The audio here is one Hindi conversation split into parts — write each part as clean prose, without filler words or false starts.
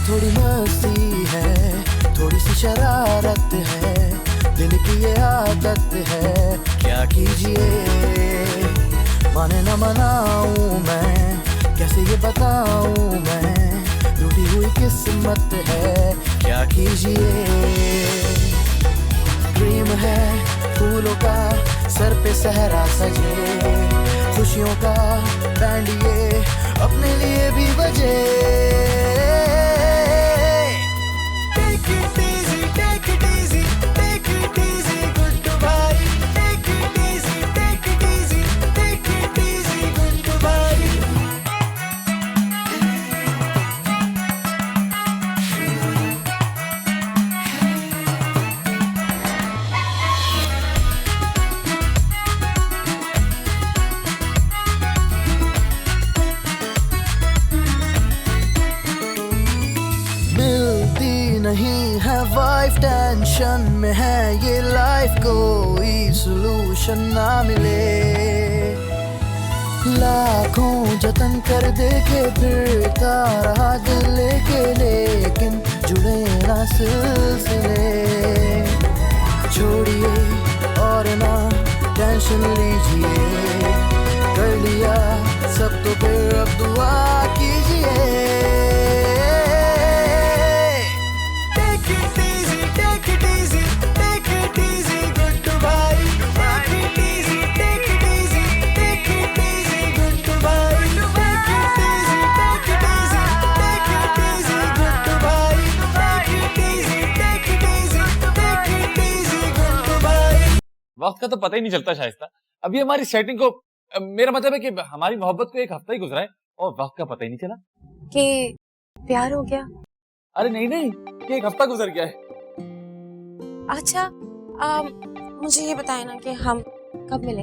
थोड़ी मस्ती है, थोड़ी सी शरारत है, दिल की ये आदत है, क्या कीजिए माने न मनाऊं मैं, कैसे ये बताऊं मैं, टूटी हुई किस्मत है, क्या कीजिए। ड्रीम है फूलों का सर पे सहरा सजे, खुशियों का बैंड ये अपने लिए भी बजे। Take it easy, take it easy, take it easy, good to bye. Take it easy, take it easy, take it easy, good to bye. नहीं है वाइफ टेंशन में है ये लाइफ, कोई सॉल्यूशन ना मिले। लाखों जतन कर देखे फिरता रहा दिल लेके, लेकिन जुड़े ना सिलसिले। छोड़िए और ना टेंशन लीजिए, कर लिया सब तो फिर अब दुआ कीजिए। वक्त का तो पता ही नहीं चलता शाइस्ता। अभी हमारी सेटिंग को, मेरा मतलब है कि हमारी मोहब्बत को एक हफ्ता ही गुजरा है और वक्त का पता ही नहीं चला कि प्यार हो गया। अरे नहीं नहीं, कि एक हफ्ता गुजर गया है। अच्छा मुझे ये बताया ना कि हम कब मिले?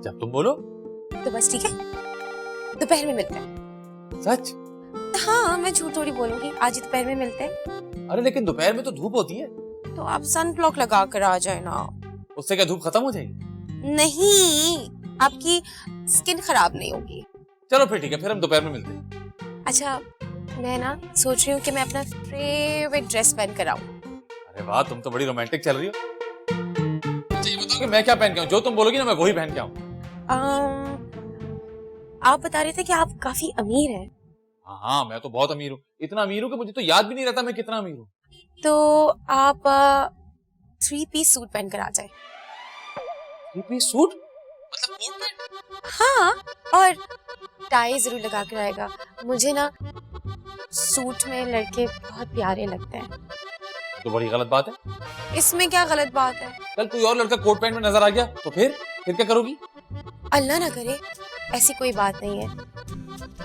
जब तुम बोलो। तो बस ठीक है, दोपहर में मिलते हैं। सच? हाँ, मैं झूठ थोड़ी बोलूंगी, आज ही दोपहर में मिलते हैं। अरे लेकिन दोपहर में तो धूप होती है। तो आप सन ब्लॉक लगा कर आ जाए ना। उससे क्या धूप खत्म हो जाएगी? नहीं, आपकी स्किन खराब नहीं होगी। चलो फिर ठीक है, फिर हम दोपहर में मिलते हैं। अच्छा, मैं ना सोच रही हूँ कि मैं अपना फेवरेट ड्रेस पहन कर आऊँ। अरे वाह, तुम तो बड़ी रोमांटिक चल रही हो। अच्छा ये बताओ कि मैं क्या पहन के आऊँ? जो तुम बोलोगी ना मैं वही पहन के आऊँ। आप बता रहे थे कि आप काफी अमीर हैं। हाँ, मैं तो बहुत अमीर हूँ। इतना अमीर हूँ कि मुझे तो याद भी नहीं रहता मैं कितना अमीर हूँ। तो आप 3 पीस सूट पहन कर आ जाए। 3 पीस सूट? मतलब कोट पैंट? हाँ, और टाई जरूर लगा कर आएगा। मुझे ना सूट में लड़के बहुत प्यारे लगते हैं। तो बड़ी गलत बात है। इसमें क्या गलत बात है? कल कोई और लड़का कोट पैंट में नजर आ गया तो फिर क्या करोगी? अल्लाह ना करे, ऐसी कोई बात नहीं है।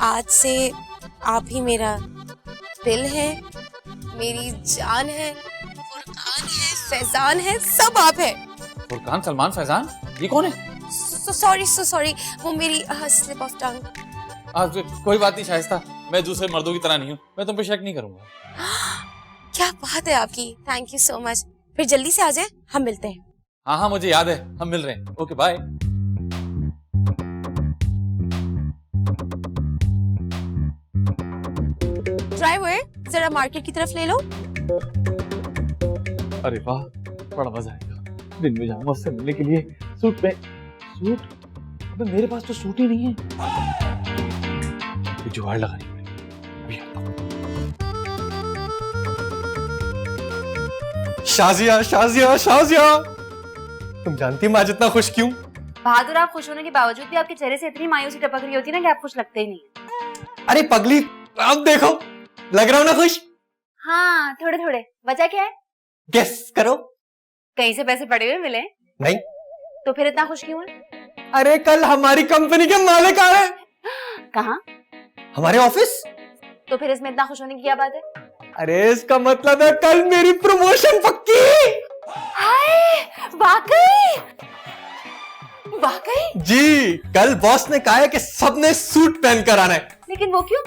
आज से आप ही मेरा दिल है, मेरी जान है, फुरकान है, फैजान है, सब आप है। फुरकान, सलमान, फैजान, ये कौन है? सो सॉरी, वो मेरी स्लिप ऑफ टंग। कोई बात नहीं शाइस्ता, मैं दूसरे मर्दों की तरह नहीं हूँ, मैं तुम पे शक नहीं करूंगा। क्या बात है आपकी, थैंक यू सो मच। फिर जल्दी से आ जाए, हम मिलते हैं। हाँ हाँ मुझे याद है, हम मिल रहे हैं। Okay bye. ड्राइवर जरा मार्केट की तरफ ले लो। अरे वाह, बड़ा मजा आएगा। दिन में जाऊंगा उससे मिलने के लिए सूट पे। सूट? अबे मेरे पास तो सूट ही नहीं है। जुगाड़ लगानी पड़ेगी। शाजिया, शाजिया, शाजिया, तुम जानती मैं आज इतना खुश क्यों? बहादुर, आप खुश होने के बावजूद भी आपके चेहरे से इतनी मायूसी टपक रही होती है ना कि आप खुश लगते ही नहीं। अरे पगली, अब देखो, लग रहा हूं ना खुश? हाँ, थोड़े थोड़े। वजह क्या है? गेस करो। कहीं से पैसे पड़े हुए मिले? नहीं। तो फिर इतना खुश क्यों है? अरे कल हमारी कंपनी के मालिक आ रहे हैं। कहाँ? हमारे ऑफिस। तो फिर इसमें इतना खुश होने की क्या बात है? अरे इसका मतलब है कल मेरी प्रमोशन पक्की। हाय, वाकई? वाकई? जी, कल बॉस ने कहा है कि सबने सूट पहन कर आना है। लेकिन वो क्यों?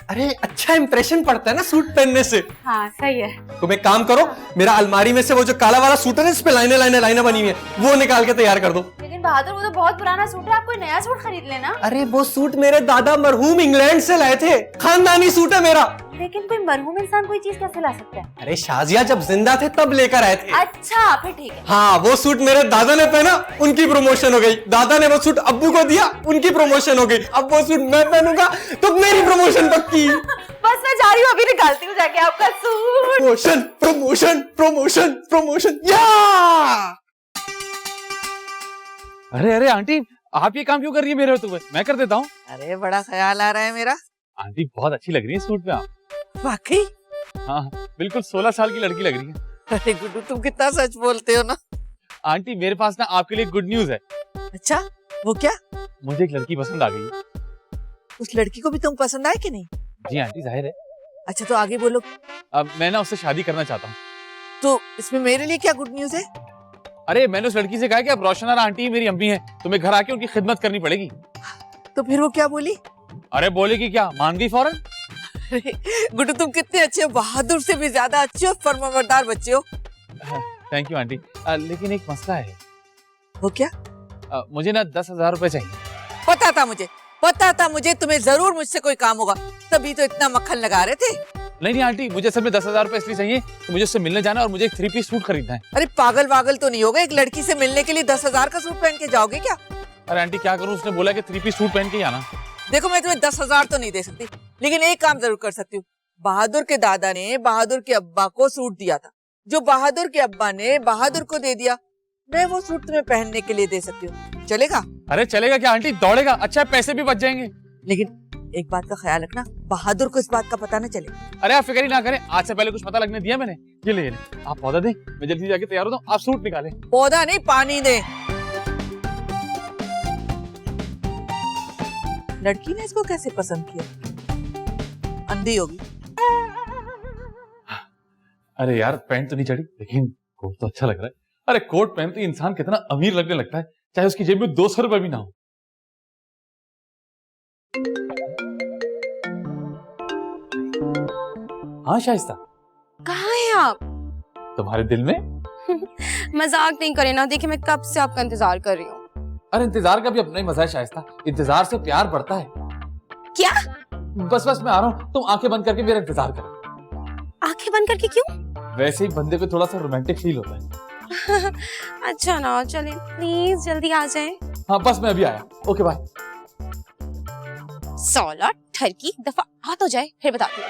अरे अच्छा इंप्रेशन पड़ता है ना सूट पहनने से। हाँ सही है। तुम एक काम करो, मेरा अलमारी में से वो जो काला वाला सूट है ना, इस पे लाइनें लाइनें लाइनें बनी हुई है, वो निकाल के तैयार कर दो। लेकिन बहादुर वो तो बहुत पुराना सूट है, आप कोई नया सूट खरीद लेना। अरे वो सूट मेरे दादा मरहूम इंग्लैंड से लाए थे, खानदानी सूट है मेरा। लेकिन कोई मरहूम इंसान कोई चीज कैसे ला सकता है? अरे शाजिया जब जिंदा थे तब लेकर आए थे। अच्छा फिर ठीक है। हाँ, वो सूट मेरे दादा ने पहना, उनकी प्रमोशन हो गई। दादा ने वो सूट अब्बू को दिया, उनकी प्रमोशन हो गई। अब वो सूट मैं पहनूंगा तो मेरी प्रमोशन पक्की। बस मैं जा रही हूँ, अभी निकालती हूँ जाके आपका suit. Promotion promotion promotion promotion या। अरे अरे आंटी, आप ये काम क्यों कर रही है मेरे होते हुए? मैं कर देता हूँ। अरे बड़ा ख्याल आ रहा है मेरा। आंटी बहुत अच्छी लग रही है सूट में आप। वाकई? हाँ, बिल्कुल 16 साल की लड़की लग रही है। अरे गुड्डू तुम कितना सच बोलते हो ना। आंटी मेरे पास ना आपके लिए गुड न्यूज है। अच्छा वो क्या? मुझे एक लड़की पसंद आ गई है। उस लड़की को भी तुम पसंद आए कि नहीं? जी आंटी, जाहिर है। अच्छा तो आगे बोलो। अब मैं ना उससे शादी करना चाहता हूँ। तो इसमें मेरे लिए क्या गुड न्यूज है? अरे मैंने उस लड़की से कहा कि अब रोशन और आंटी मेरी अम्मी है, तुम्हें घर आके उनकी खिदमत करनी पड़ेगी। तो फिर वो क्या बोली? अरे बोले कि क्या, मान गई फौरन। गुड्डू तुम कितने अच्छे हो, बहादुर से भी ज्यादा अच्छे हो, फर्माबरदार बच्चे हो। Thank you aunty. लेकिन एक मसला है। वो क्या? मुझे ना 10,000 रुपए चाहिए। पता था मुझे तुम्हें जरूर मुझसे कोई काम होगा, तभी तो इतना मक्खन लगा रहे थे। नहीं आंटी, मुझे असल में 10,000 रुपए इसलिए चाहिए कि मुझे उससे मिलने जाना और मुझे एक 3 पीस सूट खरीदना है। अरे पागल वागल तो नहीं होगा, एक लड़की से मिलने के लिए 10,000 का सूट पहन के जाओगे क्या? अरे आंटी क्या करूं, उसने बोला कि 3 पीस सूट पहन के ही आना। देखो मैं तुम्हें 10,000 तो नहीं दे सकती, लेकिन एक काम जरूर कर सकती हूँ। बहादुर के दादा ने बहादुर के अब्बा को सूट दिया था, जो बहादुर के अब्बा ने बहादुर को दे दिया। मैं वो सूट तुम्हें पहनने के लिए दे सकती हूँ, चलेगा? अरे चलेगा क्या आंटी, दौड़ेगा। अच्छा पैसे भी बच जाएंगे। लेकिन एक बात का ख्याल रखना, बहादुर को इस बात का पता न चले। अरे आप फिक्र ही ना करें, आज से पहले कुछ पता लगने दिया मैंने। ये ले आप पौधा दें, मैं जल्दी जाके तैयार होता हूँ, आप सूट निकालें। पौधा नहीं, पानी दे। लड़की ने इसको कैसे पसंद किया? अंधी होगी। अरे यार पैंट तो नहीं चढ़ी, लेकिन कोट तो अच्छा लग रहा है। अरे कोट पहनते ही इंसान कितना अमीर लगने लगता है, चाहे उसकी जेब में 200 रुपए भी ना हो। हाँ शाइस्ता, कहाँ हैं आप? तुम्हारे दिल में। मजाक नहीं करे ना, देखिए मैं कब से आपका इंतजार कर रही हूँ। अरे इंतजार का भी अपना ही मजा है शाइस्ता, इंतजार से प्यार बढ़ता है। क्या? बस मैं आ रहा हूँ, तुम आंखें बंद करके मेरा इंतजार करो। आंखें बंद करके क्यों? वैसे ही बंदे को थोड़ा सा रोमांटिक फील होता है। अच्छा ना, चलिए प्लीज जल्दी आ जाएं। हाँ बस मैं अभी आया, ओके बाय। सौला ठरकी, एक दफा आ तो जाए फिर बताती हूँ।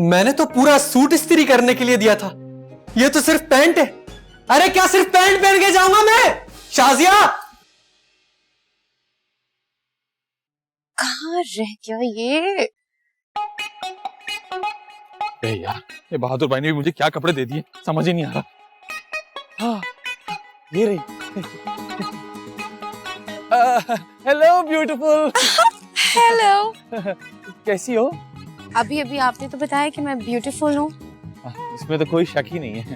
मैंने तो पूरा सूट इस्त्री करने के लिए दिया था, ये तो सिर्फ पैंट है। अरे क्या सिर्फ पैंट पहन के जाऊंगा मैं? शाजिया कहाँ रह गया ये? यार ये बहादुर भाई ने भी मुझे क्या कपड़े दे दिए, समझ ही नहीं आ रहा। हाँ ये रही। Hello beautiful. हेलो। कैसी हो? अभी अभी आपने तो बताया कि मैं ब्यूटीफुल हूँ। इसमें तो कोई शक ही नहीं है।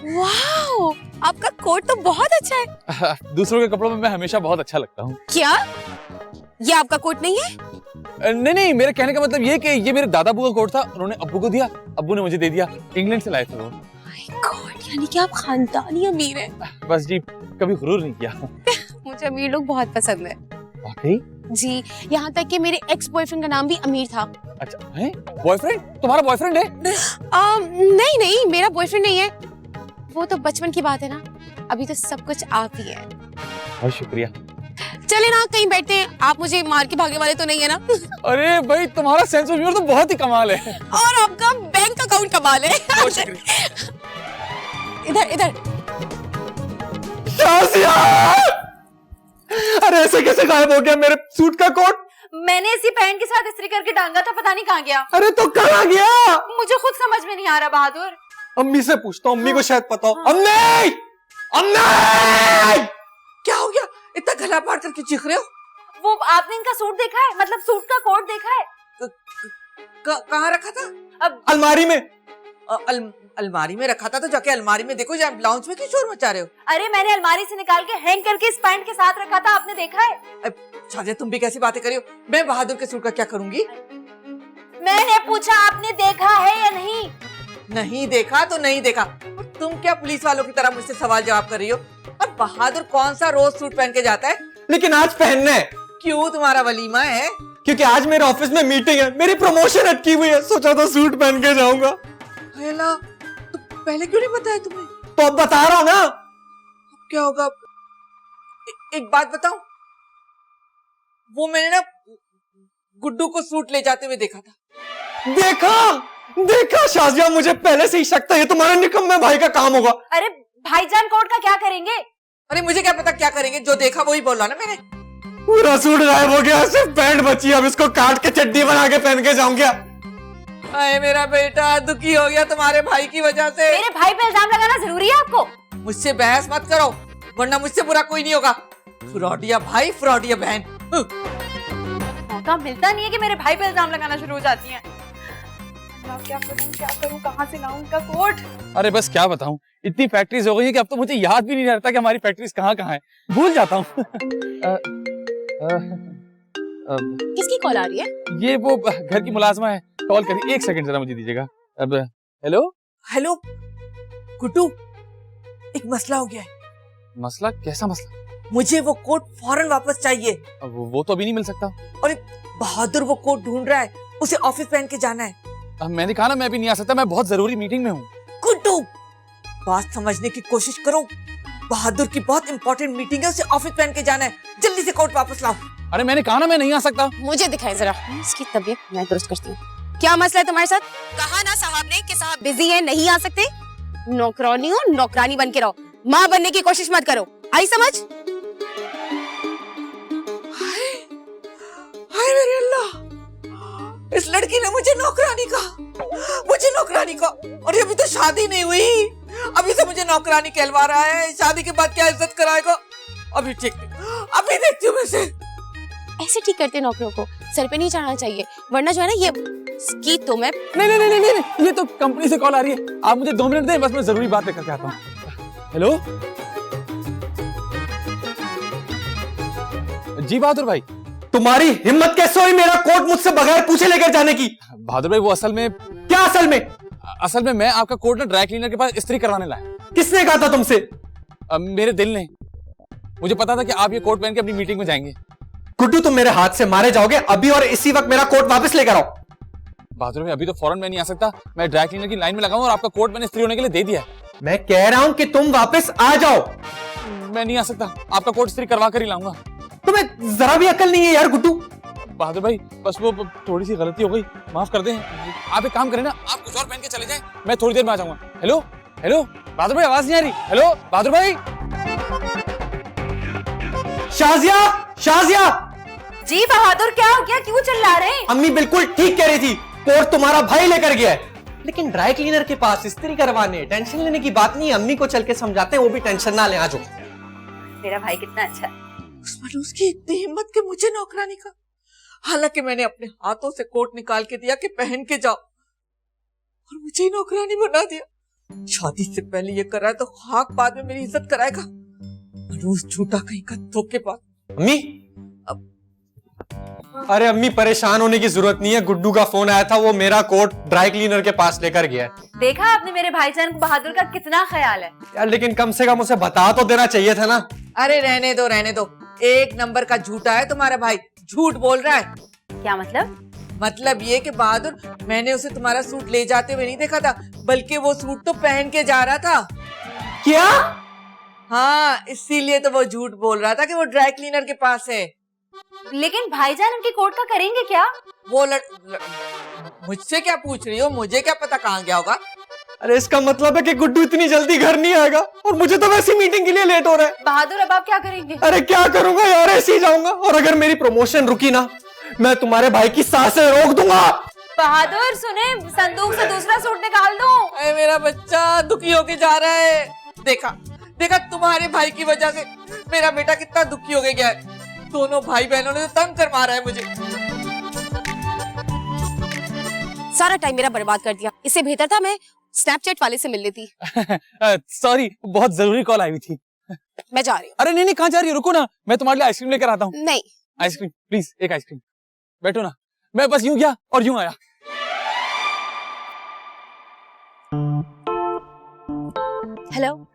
वाओ, आपका कोट तो बहुत अच्छा है। दूसरों के कपड़ों में मैं हमेशा बहुत अच्छा लगता हूँ। क्या ये आपका कोट नहीं है? नहीं, मेरे कहने का मतलब ये कि ये मेरे दादा अब्बू का कोट था, उन्होंने अब्बू को दिया, अब्बू ने मुझे दे दिया। इंग्लैंड से लाए थे वो। माय गॉड, यानी कि आप खानदानी अमीर हैं। बस जी, कभी गुरूर नहीं किया। मुझे अमीर लोग बहुत पसंद है। वाकई? जी, यहाँ तक कि मेरे एक्स बॉयफ्रेंड का नाम भी अमीर था। अच्छा है? बॉयफ्रेंड? तुम्हारा बॉयफ्रेंड है? नहीं, मेरा बॉयफ्रेंड नहीं है, वो तो बचपन की बात है ना, अभी तो सब कुछ आप ही है। बहुत शुक्रिया। चले ना कहीं बैठते हैं, आप मुझे मार के भागने वाले तो नहीं है ना? अरे भाई तुम्हारा सेंस ऑफ ह्यूमर तो बहुत ही कमाल है। और आपका बैंक अकाउंट कमाल है। इधर। अरे ऐसे कैसे गायब हो गया मेरे सूट का कोट? मैंने इसी पैंट के साथ इस्त्री करके टांगा था, पता नहीं कहाँ गया। अरे तो कहाँ गया? मुझे खुद समझ में नहीं आ रहा बहादुर। अम्मी से पूछता हूँ, अम्मी को शायद पता हो। अम्मी! अम्मी! क्या हो गया? इतना गला फाड़ करके चीख रहे हो? वो आपने इनका सूट देखा है? मतलब सूट का कोट देखा है? कहाँ रखा था? अब अलमारी में। अलमारी में रखा था तो जाके अलमारी में देखो, या लाउंज में क्यों शोर मचा रहे हो? अरे मैंने अलमारी से निकाल के हैंग करके इस पैंट के साथ रखा था, आपने देखा है? शाजिया तुम भी कैसी बातें कर रही हो? मैं बहादुर के सूट का क्या करूंगी? मैंने पूछा आपने देखा है या नहीं? नहीं देखा तो नहीं देखा। तुम क्या पुलिस वालों की तरह मुझसे सवाल जवाब कर रही हो? और बहादुर कौन सा रोज सूट पहन के जाता है? लेकिन आज पहनना है। क्यों, तुम्हारा वलीमा है? क्योंकि आज मेरे ऑफिस में मीटिंग है, मेरी प्रमोशन अटकी हुई है, सोचा था सूट पहन के जाऊंगा। हेला, तो पहले क्यों नहीं बताया तुमने? तो अब बता रहा हूं ना। अब क्या होगा? एक बात बताऊं, वो मैंने ना गुड्डू को सूट ले जाते हुए देखा था। देखा शाजिया, मुझे पहले से ही शक था ये तुम्हारा निकम्मे भाई का काम होगा। अरे भाईजान कोट का क्या करेंगे? अरे मुझे क्या पता क्या करेंगे, जो देखा वही बोला ना मैंने। पूरा सूट गायब हो गया, सिर्फ पैंट बची है, अब इसको काट के चड्डी बना के पहन के जाऊंगा। अरे मेरा बेटा दुखी हो गया तुम्हारे भाई की वजह से। मेरे भाई पे इल्जाम लगाना जरूरी है आपको? मुझसे बहस मत करो, वरना मुझसे बुरा कोई नहीं होगा। फ्रॉडिया भाई, फ्रॉडिया बहन। मौका मिलता नहीं है कि मेरे भाई पे इल्जाम लगाना शुरू हो जाती हैं। क्या करूं, कहां से लाऊं उनका कोट? अरे बस क्या बताऊं, इतनी फैक्ट्रीज हो गई है कि अब तो मुझे याद भी नहीं रहता कि हमारी फैक्ट्रीज कहाँ कहाँ है, भूल जाता हूँ। किसकी कॉल आ रही है? ये वो घर की मुलाजमा है, कॉल करी। एक सेकंड जरा मुझे दीजिएगा। अब हेलो हेलो गुड्डू, एक मसला हो गया है। मसला? कैसा मसला? मुझे वो कोट फौरन वापस चाहिए। अब वो तो अभी नहीं मिल सकता। और बहादुर वो कोट ढूंढ रहा है, उसे ऑफिस पहन के जाना है। अब मैंने कहा ना मैं भी नहीं आ सकता, मैं बहुत जरूरी मीटिंग में हूँ। गुड्डू, बात समझने की कोशिश करो, बहादुर की बहुत इंपॉर्टेंट मीटिंग है, उसे ऑफिस पहन के जाना है। जल्दी से कोट वापस लाओ। अरे मैंने कहा ना मैं नहीं आ सकता। मुझे दिखाए जरा, इसकी तबीयत मैं दुरुस्त करती हूँ। क्या मसला है तुम्हारे साथ? कहा ना साहब ने कि साहब बिजी है, नहीं आ सकते। नौकरानी हो, नौकरानी बन के रहो, माँ बनने की कोशिश मत करो। आई समझ? हाय मेरे अल्लाह, इस लड़की ने मुझे नौकरानी कहा। और अभी तो शादी नहीं हुई, अभी से मुझे नौकरानी कहलवा रहा है। शादी के बाद क्या इज्जत कराएगा? अभी देखती हूँ मैं इसे। ऐसे ठीक करते नौकरों को, सर पे नहीं चढ़ाना चाहिए, वरना जो है ना ये की तो मैं नहीं, ये तो कंपनी से कॉल आ रही है। आप मुझे 2 मिनट दें, बस मैं जरूरी बात लेकर के आता हूँ। हेलो जी बहादुर भाई। तुम्हारी हिम्मत कैसे हुई मेरा कोट मुझसे बगैर पूछे लेकर जाने की? बहादुर भाई वो असल में क्या असल में मैं आपका कोट ना ड्राई क्लीनर के पास इस्त्री करवाने लाया। किसने कहा था तुमसे? मेरे दिल ने। मुझे पता था कि आप ये कोट पहन के अपनी मीटिंग में जाएंगे। गुड्डू तुम मेरे हाथ से मारे जाओगे, अभी और इसी वक्त मेरा कोट वापस लेकर आओ। बहादुर भाई अभी तो फौरन मैं नहीं आ सकता, मैं ड्राई क्लीनर की लाइन में लगा हूं और आपका कोट मैंने इस्त्री होने के लिए दे दिया है। मैं कह रहा हूं कि तुम वापस आ जाओ। मैं नहीं आ सकता, आपका कोट इस्त्री करवा कर ही लाऊंगा। तुम्हें जरा भी अकल नहीं है यार गुड्डू। बहादुर भाई बस वो थोड़ी सी गलती हो गई, माफ कर दें। आप एक काम करें ना, आप कुछ और पहन के चले जाएं, मैं थोड़ी देर में आ जाऊंगा। हेलो बहादुर भाई, आवाज नहीं आ रही? हेलो बहादुर भाई। शाजिया जी बहादुर, क्या हो गया? क्यों चिल्ला रहे हैं? अम्मी बिल्कुल ठीक कह रही थी, कोट तुम्हारा भाई लेकर गया है। लेकिन ड्राई क्लीनर के पास इस्त्री करवाने, टेंशन लेने की बात नहीं। अम्मी को चल के समझाते हैं, वो भी टेंशन ना ले। आ जाओ। मेरा भाई कितना अच्छा है। उस मनुष्य की इतनी हिम्मत कि मुझे नौकरानी का, हालांकि मैंने अपने हाथों से कोट निकाल के दिया कि पहन के जाओ, और मुझे ही नौकरानी बना दिया। शादी से पहले ये कर रहा है तो खाक बाद में मेरी इज्जत कराएगा। मनुष्य झूठा कहीं का धोखेबाज। अम्मी अरे अम्मी परेशान होने की जरूरत नहीं है, गुड्डू का फोन आया था, वो मेरा कोट ड्राई क्लीनर के पास लेकर गया है। देखा आपने मेरे भाईजान को बहादुर का कितना ख्याल है। यार लेकिन कम से कम उसे बता तो देना चाहिए था ना। अरे रहने दो, एक नंबर का झूठा है तुम्हारा भाई, झूठ बोल रहा है। क्या मतलब? मतलब ये कि बहादुर, मैंने उसे तुम्हारा सूट ले जाते हुए नहीं देखा था, बल्कि वो सूट तो पहन के जा रहा था। क्या? हाँ, इसीलिए तो वो झूठ बोल रहा था कि वो ड्राई क्लीनर के पास है। लेकिन भाईजान उनके कोट का करेंगे क्या? वो मुझसे क्या पूछ रही हो? मुझे क्या पता कहाँ गया होगा। अरे इसका मतलब है कि गुड्डू इतनी जल्दी घर नहीं आएगा, और मुझे तो वैसी मीटिंग के लिए लेट हो रहा है। बहादुर अब आप क्या करेंगे? अरे क्या करूंगा यार, ऐसे ही जाऊंगा, और अगर मेरी प्रमोशन रुकी ना, मैं तुम्हारे भाई की सांसें रोक दूंगा। बहादुर सुने, संदूक से दूसरा सूट निकाल दो। अरे मेरा बच्चा दुखी होके जा रहा है। देखा तुम्हारे भाई की वजह से मेरा बेटा कितना दुखी हो गया है। दोनों भाई बहनों ने तंग कर मारा है मुझे। सारा टाइम मेरा बर्बाद कर दिया। इससे बेहतर था मैं स्नैपचैट वाले से मिल लेती। सॉरी, बहुत जरूरी कॉल आई हुई थी। मैं जा रही हूँ। अरे नहीं नहीं, कहाँ जा रही हो? रुको ना, मैं तुम्हारे लिए आइसक्रीम लेकर आता हूँ। नहीं, आइसक्रीम प्लीज, एक आइसक्रीम। बैठो ना, मैं बस यूं गया और यूं आया। हेलो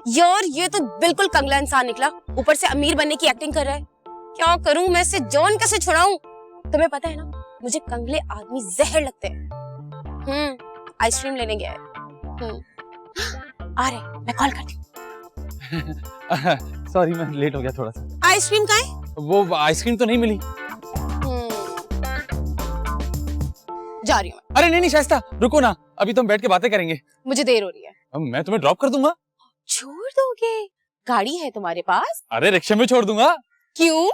यार, ये तो बिल्कुल कंगला इंसान निकला, ऊपर से अमीर बनने की एक्टिंग कर रहा है। क्या करूं मैं इसे, जॉन कैसे छुड़ाऊं? तुम्हें पता है ना, मुझे कंगले आदमी जहर लगते हैं। आइसक्रीम लेने गया है। आ रहे, मैं कॉल करती हूँ। सॉरी, मैं लेट हो गया थोड़ा सा। आइसक्रीम कहाँ है? वो आइसक्रीम तो नहीं मिली। जा रही हूँ। अरे नहीं नहीं शाइस्ता, रुको ना, अभी तो हम बैठ के बातें करेंगे। मुझे देर हो रही है। मैं तुम्हें ड्रॉप कर दूंगा। छोड़ दोगे? गाड़ी है तुम्हारे पास? अरे रिक्शा में छोड़ दूंगा। क्यों?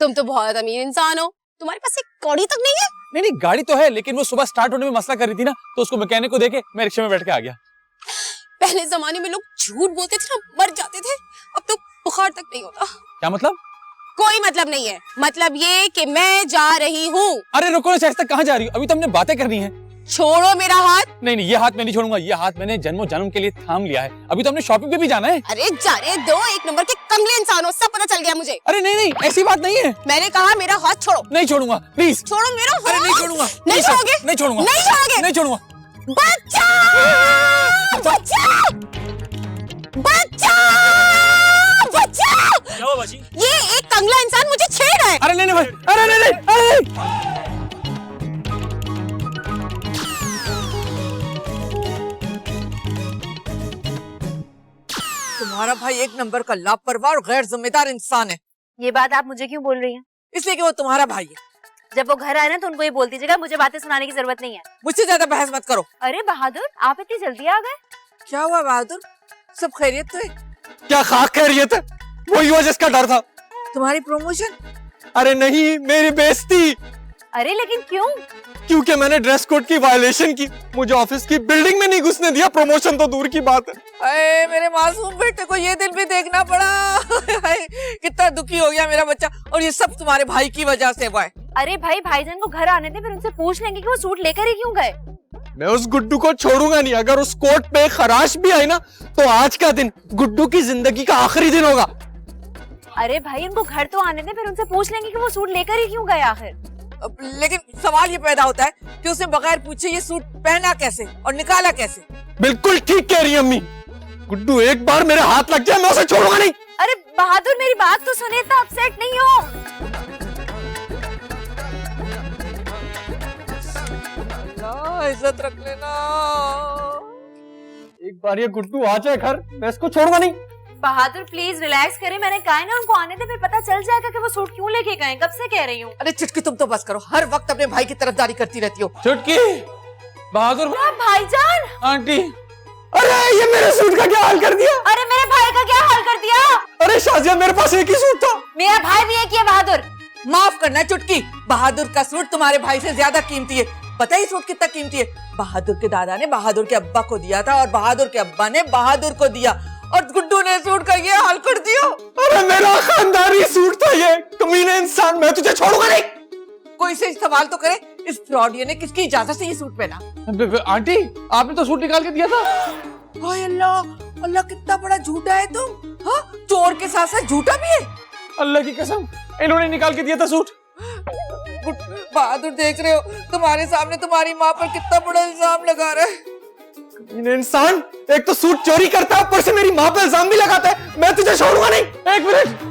तुम तो बहुत अमीर इंसान हो, तुम्हारे पास एक कौड़ी तक नहीं है। नहीं नहीं, गाड़ी तो है, लेकिन वो सुबह स्टार्ट होने में मसला कर रही थी ना, तो उसको मैकेनिक को देके मैं रिक्शा में बैठ के आ गया। पहले जमाने में लोग झूठ बोलते थे ना, मर जाते थे। अब तो बुखार तक नहीं होता। क्या मतलब? कोई मतलब नहीं है, मतलब ये कि मैं जा रही हूँ। अरे रुको ना शाइस्ता, कहाँ जा रही हो? अभी तो हमने बातें करनी है। छोड़ो मेरा हाथ। नहीं नहीं, ये हाथ मैं नहीं छोड़ूंगा। ये हाथ मैंने जन्मों जन्म के लिए थाम लिया है। अभी तो हमने शॉपिंग पे भी जाना है। अरे जाने दो, एक नंबर के कंगले इंसान हो, सब पता चल गया मुझे। अरे नहीं नहीं, ऐसी बात नहीं है। मैंने कहा मेरा हाथ छोड़ो। नहीं छोड़ूंगा, प्लीज। छोड़ो मेरा हाथ। अरे नहीं छोड़ूंगा। नहीं छोड़ोगे? नहीं छोड़ूंगा। नहीं छोड़ोगे? नहीं छोड़ूंगा। बचाओ! बचाओ! बचाओ! बचाओ! क्या हुआ बाजी? ये एक कंगला इंसान मुझे छेड़ रहा है। अरे नहीं नहीं भाई, अरे नहीं नहीं, अरे नहीं। तुम्हारा भाई एक नंबर का लापरवाह और गैर जिम्मेदार इंसान है। ये बात आप मुझे क्यों बोल रही हैं? इसलिए कि वो तुम्हारा भाई है। जब वो घर आए ना तो उनको ये बोल दीजिएगा, मुझे बातें सुनाने की जरूरत नहीं है। मुझसे ज्यादा बहस मत करो। अरे बहादुर, आप इतनी जल्दी आ गए? क्या हुआ बहादुर, सब खैरियत तो है? क्या खाक खैरियत है? वही हुआ जिसका डर था। तुम्हारी प्रमोशन? अरे नहीं, मेरी बेइज्जती। अरे लेकिन क्यों? क्योंकि मैंने ड्रेस कोड की वायलेशन की, मुझे ऑफिस की बिल्डिंग में नहीं घुसने दिया। प्रमोशन तो दूर की बात है। अरे मेरे मासूम बेटे को ये दिन भी देखना पड़ा। कितना दुखी हो गया मेरा बच्चा, और ये सब तुम्हारे भाई की वजह से हुआ है। अरे भाई, भाईजान को घर आने दे, फिर उनसे पूछ लेंगे कि वो सूट लेकर ही क्यों गए। मैं उस गुड्डू को छोड़ूंगा नहीं। अगर उस कोट पे खराश भी आई ना, तो आज का दिन गुड्डू की जिंदगी का आखिरी दिन होगा। अरे भाई, उनको घर तो आने दे, फिर उनसे पूछ लेंगे कि वो सूट लेकर ही क्यों गए आखिर। लेकिन सवाल ये पैदा होता है कि उसने बगैर पूछे ये सूट पहना कैसे और निकाला कैसे? बिल्कुल ठीक कह रही है अम्मी। गुड्डू एक बार मेरे हाथ लग जाए, मैं उसे छोड़ूंगा नहीं। अरे बहादुर, मेरी बात तो सुने, तो अपसेट नहीं हो। इज्जत रख लेना। एक बार ये गुड्डू आ जाए घर, मैं इसको छोड़ूंगा नहीं। बहादुर प्लीज रिलैक्स करें, मैंने कहा है ना उनको आने दे, फिर पता चल जाएगा कि वो सूट क्यों लेके गए। कब से कह रही हूँ। अरे चुटकी, तुम तो बस करो, हर वक्त अपने भाई की तरफदारी करती रहती हो। चुटकी, बहादुर भाईजान, आंटी। अरे ये मेरे सूट का क्या हाल कर दिया? अरे मेरे भाई का क्या हाल कर दिया? अरे शाजिया, मेरे पास एक ही सूट था। मेरा भाई भी एक ही है बहादुर। माफ करना चुटकी, बहादुर का सूट तुम्हारे भाई से ज्यादा कीमती है। पता है सूट कितना कीमती है? बहादुर के दादा ने बहादुर के अब्बा को दिया था, और बहादुर के अब्बा ने बहादुर को दिया, और गुड्डू ने सूट का ये हाल कर दिया। अरे मेरा खानदानी सूट था ये। कमीने इंसान, मैं तुझे छोड़ूंगा नहीं। कोई से सवाल तो करे, इस फ्रॉडियन ने किसकी इजाजत से ये सूट पहना? आंटी, आपने तो सूट निकाल के दिया था। हाय अल्लाह, अल्लाह कितना बड़ा झूठा है तुम। हाँ, चोर के साथ साथ झूठा भी है। अल्लाह की कसम, इन्होंने निकाल के दिया था सूट। बहादुर देख रहे हो, तुम्हारे सामने तुम्हारी माँ पर कितना बड़ा इल्जाम लगा रहा है। कमीने इंसान, एक तो सूट चोरी करता है, ऊपर से मेरी माँ पे इल्जाम भी लगाता है। मैं तुझे छोड़ूंगा नहीं। एक मिनट,